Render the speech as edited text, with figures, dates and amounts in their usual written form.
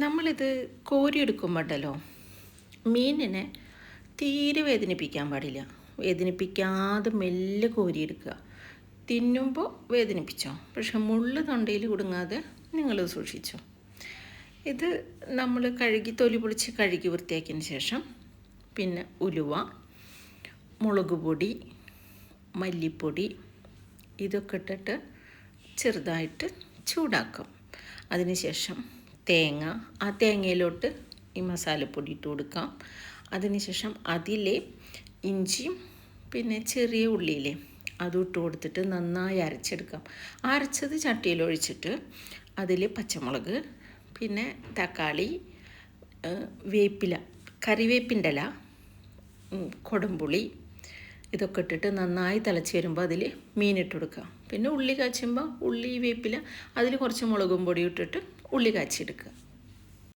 നമ്മളിത് കോരിയെടുക്കുമ്പോണ്ടല്ലോ മീനിനെ തീരെ വേദനിപ്പിക്കാൻ പാടില്ല. വേദനിപ്പിക്കാതെ മെല്ലെ കോരിയെടുക്കുക. തിന്നുമ്പോൾ വേദനിപ്പിച്ചോ, പക്ഷെ മുള്ള് തൊണ്ടയിൽ കുടുങ്ങാതെ നിങ്ങൾ സൂക്ഷിച്ചോ. ഇത് നമ്മൾ തൊലി പൊളിച്ച് കഴുകി വൃത്തിയാക്കിയതിന് ശേഷം പിന്നെ ഉലുവ, മുളക് പൊടി, മല്ലിപ്പൊടി ഇതൊക്കെ ഇട്ടിട്ട് ചെറുതായിട്ട് ചൂടാക്കും. അതിനുശേഷം തേങ്ങ, ആ തേങ്ങയിലോട്ട് ഈ മസാലപ്പൊടി ഇട്ട് കൊടുക്കാം. അതിനുശേഷം അതിലെ ഇഞ്ചിയും പിന്നെ ചെറിയ ഉള്ളിയിലെ അതും ഇട്ട് കൊടുത്തിട്ട് നന്നായി അരച്ചെടുക്കാം. അരച്ചത് ചട്ടിയിൽ ഒഴിച്ചിട്ട് അതിൽ പച്ചമുളക്, പിന്നെ തക്കാളി, വേപ്പില, കറിവേപ്പിൻ്റെ ഇല, കൊടംപുളി ഇതൊക്കെ ഇട്ടിട്ട് നന്നായി തിളച്ച് വരുമ്പോൾ അതിൽ മീനിട്ട് കൊടുക്കുക. പിന്നെ ഉള്ളി കാച്ചുമ്പോൾ ഉള്ളി, വേപ്പില, അതിൽ കുറച്ച് മുളകും പൊടി ഇട്ടിട്ട് ഉള്ളി കാച്ചിയെടുക്കുക.